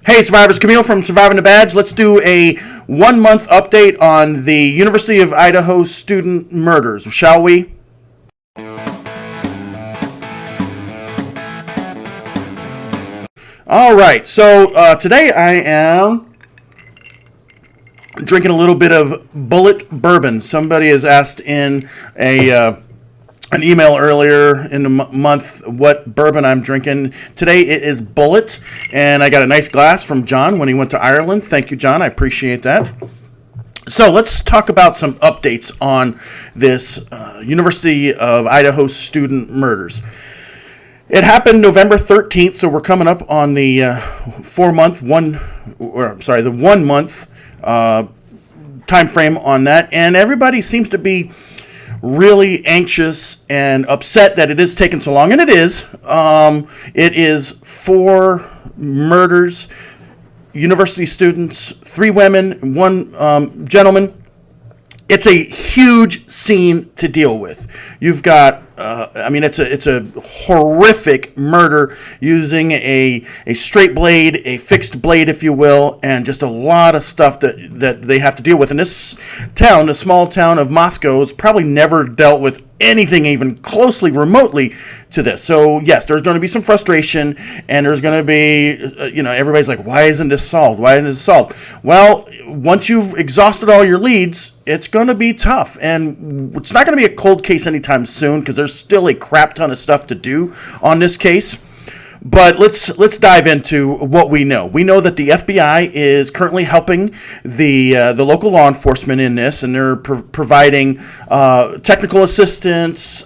Hey survivors, Camille from Surviving the Badge. Let's do a 1 month update on the University of Idaho student murders, shall we? All right, so today I am drinking a little bit of Bullet bourbon. Somebody has asked in an email earlier in the month what bourbon I'm drinking. Today it is Bullet, and I got a nice glass from John when he went to Ireland. Thank you, John. I appreciate that. So let's talk about some updates on this University of Idaho student murders. It happened November 13th, so we're coming up on the 1 month time frame on that, and everybody seems to be really anxious and upset that it is taking so long, and it is. It is 4 murders, university students, 3 women, 1 gentleman. It's a huge scene to deal with. You've got, it's a horrific murder using a straight blade, a fixed blade, if you will, and just a lot of stuff that they have to deal with. And this town, the small town of Moscow, has probably never dealt with anything even closely remotely to this. So yes, there's going to be some frustration, and there's going to be, everybody's like, why isn't this solved? Why isn't this solved? Well, once you've exhausted all your leads, it's going to be tough, and it's not going to be a cold case anytime soon because there's still a crap ton of stuff to do on this case. But let's dive into what we know. We know that the FBI is currently helping the local law enforcement in this, and they're providing technical assistance,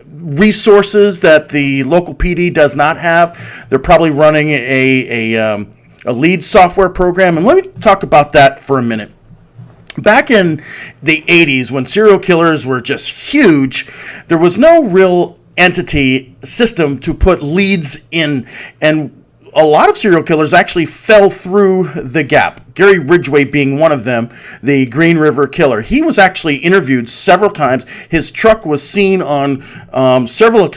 resources that the local PD does not have. They're probably running a lead software program, and let me talk about that for a minute. Back in the 80s, when serial killers were just huge, there was no real entity system to put leads in, and a lot of serial killers actually fell through the gap. Gary Ridgway being one of them, the Green River Killer. He was actually interviewed several times. His truck was seen on several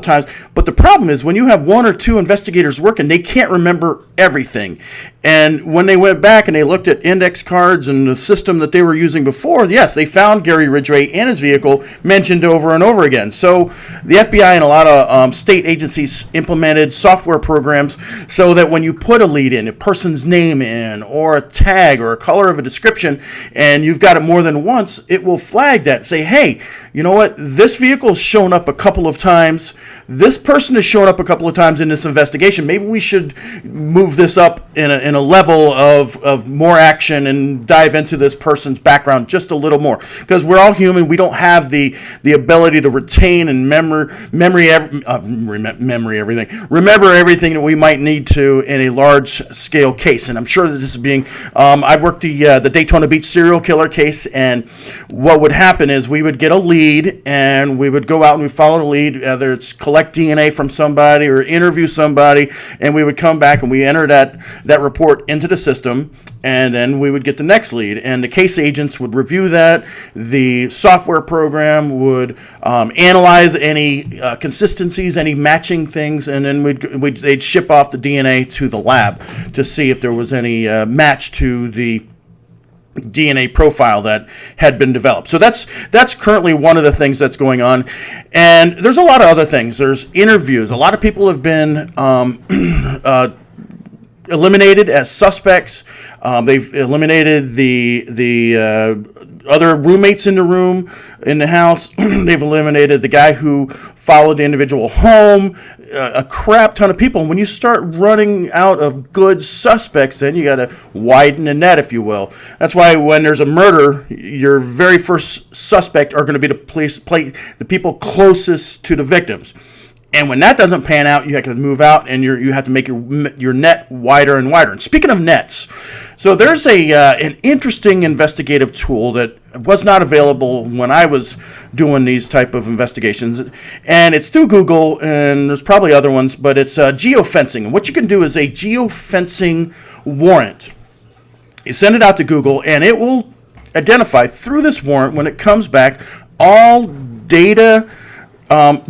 times. But the problem is when you have 1 or 2 investigators working, they can't remember everything. And when they went back and they looked at index cards and the system that they were using before, yes, they found Gary Ridgway and his vehicle mentioned over and over again. So the FBI and a lot of state agencies implemented software programs so that when you put a lead in, a person's name in, or a tag or a color of a description, and you've got it more than once, it will flag that and say, hey, you know what, this vehicle's shown up a couple of times, this person has shown up a couple of times in this investigation, maybe we should move this up in a level of more action and dive into this person's background just a little more, because we're all human. We don't have the ability to retain and remember everything that we might need to in a large scale case. And I'm sure that this is being I've worked the Daytona Beach serial killer case, and what would happen is we would get a lead, and we would go out and we follow the lead, whether it's collect DNA from somebody or interview somebody, and we would come back and we enter that report into the system, and then we would get the next lead, and the case agents would review that. The software program would analyze any consistencies, any matching things, and then they'd ship off the DNA to the lab to see if there was any match to the DNA profile that had been developed. So that's currently one of the things that's going on, and there's a lot of other things. There's interviews. A lot of people have been eliminated as suspects. They've eliminated the other roommates in the house. They've eliminated the guy who followed the individual home. A crap ton of people. And when you start running out of good suspects, then you got to widen the net, if you will. That's why when there's a murder, your very first suspect are going to be the people closest to the victims. And when that doesn't pan out, you have to move out, and you have to make your net wider and wider. And speaking of nets, so there's an interesting investigative tool that was not available when I was doing these type of investigations, and it's through Google, and there's probably other ones, but it's geofencing. And what you can do is a geofencing warrant. You send it out to Google, and it will identify through this warrant, when it comes back, all data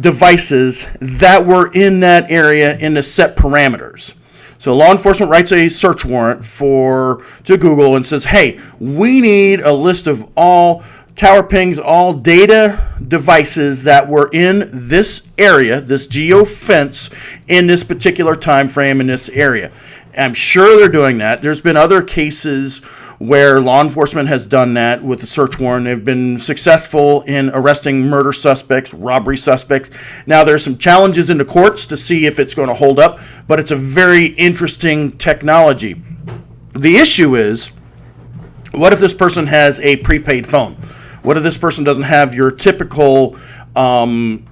devices that were in that area in the set parameters. So law enforcement writes a search warrant to Google and says, hey, we need a list of all tower pings, all data devices that were in this area, this geofence, in this particular time frame in this area. I'm sure they're doing that. There's been other cases where law enforcement has done that with a search warrant. They've been successful in arresting murder suspects, robbery suspects. Now, there's some challenges in the courts to see if it's going to hold up, but it's a very interesting technology. The issue is, what if this person has a prepaid phone? What if this person doesn't have your typical data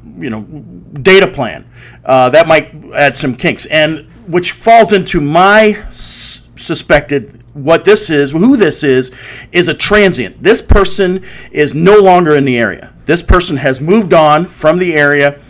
plan? That might add some kinks, and which falls into my suspected who this is a transient. This person is no longer in the area. This person has moved on from the area.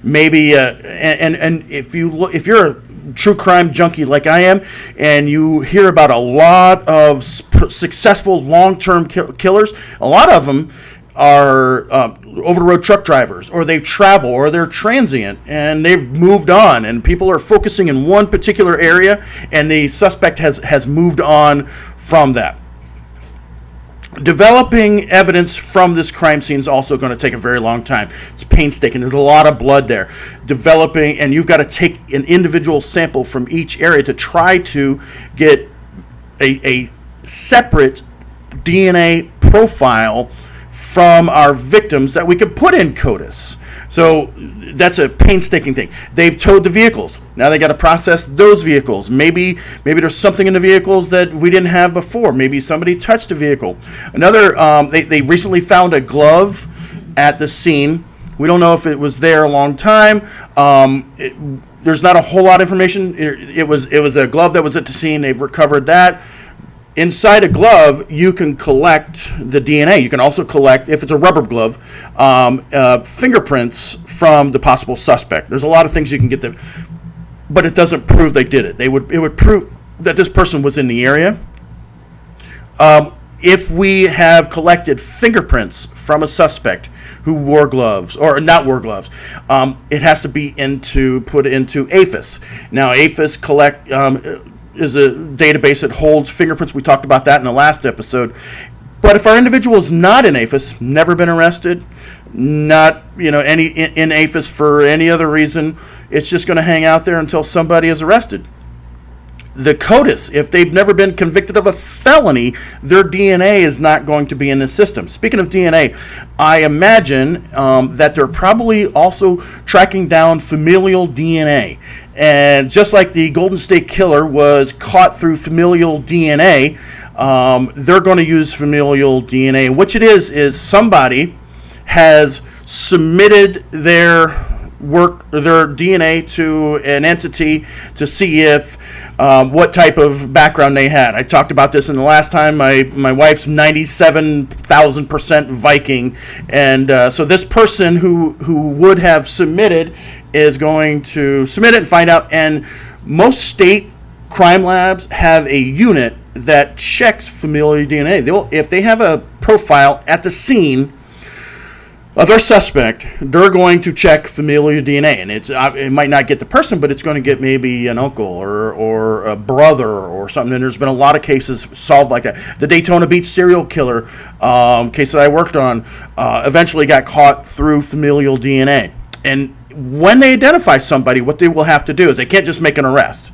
Maybe and if you're a true crime junkie like I am, and you hear about a lot of successful long-term killers, a lot of them are over-the-road truck drivers, or they travel, or they're transient, and they've moved on, and people are focusing in one particular area, and the suspect has moved on from that. Developing evidence from this crime scene is also going to take a very long time. It's painstaking. There's a lot of blood there. And you've got to take an individual sample from each area to try to get a separate DNA profile from our victims that we could put in CODIS. So that's a painstaking thing. They've towed the vehicles. Now they got to process those vehicles. Maybe there's something in the vehicles that we didn't have before. Maybe somebody touched a vehicle. They recently found a glove at the scene. We don't know if it was there a long time. There's not a whole lot of information. It was a glove that was at the scene. They've recovered that. Inside a glove, you can collect the DNA. You can also collect, if it's a rubber glove, fingerprints from the possible suspect. There's a lot of things you can get there, but it doesn't prove they did it. It would prove that this person was in the area. If we have collected fingerprints from a suspect who wore gloves, or not wore gloves, it has to be put into APHIS. Now, APHIS is a database that holds fingerprints. We talked about that in the last episode. But if our individual is not in APHIS, never been arrested, not in APHIS for any other reason, it's just going to hang out there until somebody is arrested. The CODIS, if they've never been convicted of a felony, their DNA is not going to be in the system. Speaking of DNA, I imagine that they're probably also tracking down familial DNA. And just like the Golden State Killer was caught through familial DNA, they're going to use familial DNA. And what it is somebody has submitted their DNA to an entity to see if what type of background they had. I talked about this in the last time. My wife's 97,000% Viking, and so this person who would have submitted is going to submit it and find out. And most state crime labs have a unit that checks familial DNA. If they have a profile at the scene of their suspect, they're going to check familial DNA, and it might not get the person, but it's going to get maybe an uncle or a brother or something. And there's been a lot of cases solved like that. The Daytona Beach serial killer case that I worked on eventually got caught through familial DNA. And when they identify somebody, what they will have to do is they can't just make an arrest.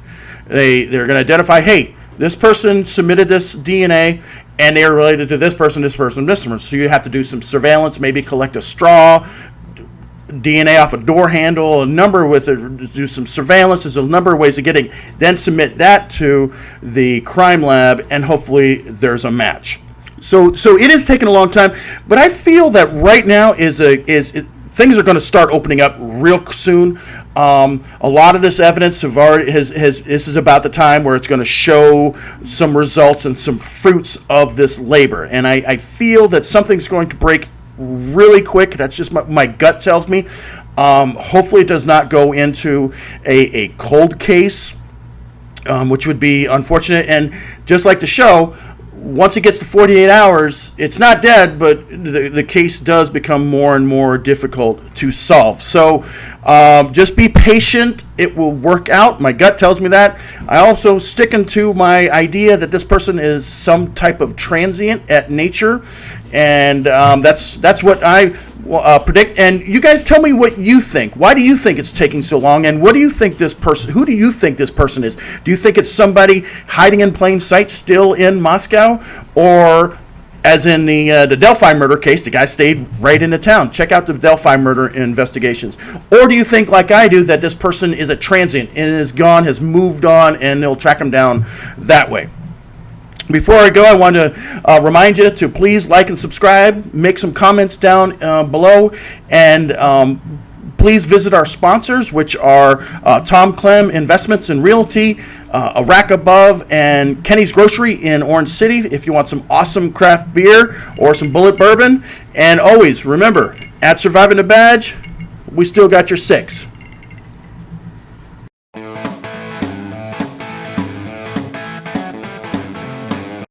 They're going to identify, hey, this person submitted this DNA, and they are related to this person, this person, this person. So you have to do some surveillance, maybe collect a straw, DNA off a door handle, do some surveillance. There's a number of ways of getting, then submit that to the crime lab, and hopefully there's a match. So it is taking a long time, but I feel that right now things are going to start opening up real soon. A lot of this evidence this is about the time where it's going to show some results and some fruits of this labor. And I feel that something's going to break really quick. That's just my gut tells me. Hopefully it does not go into a cold case, which would be unfortunate. And just like the show, once it gets to 48 hours, it's not dead, but the case does become more and more difficult to solve. So just be patient. It will work out. My gut tells me that. I also sticking to my idea that this person is some type of transient at nature, and that's what I predict. And you guys tell me what you think. Why do you think it's taking so long? And what do you think this person? Who do you think this person is? Do you think it's somebody hiding in plain sight, still in Moscow, or as in the Delphi murder case, the guy stayed right in the town? Check out the Delphi murder investigations. Or do you think, like I do, that this person is a transient and is gone, has moved on, and they'll track him down that way? Before I go, I want to remind you to please like and subscribe, make some comments down below, and please visit our sponsors, which are Tom Clem Investments and Realty, ARackAbove, and Kenny's Grocery in Orange City if you want some awesome craft beer or some bullet bourbon. And always remember, at Surviving the Badge, we still got your 6.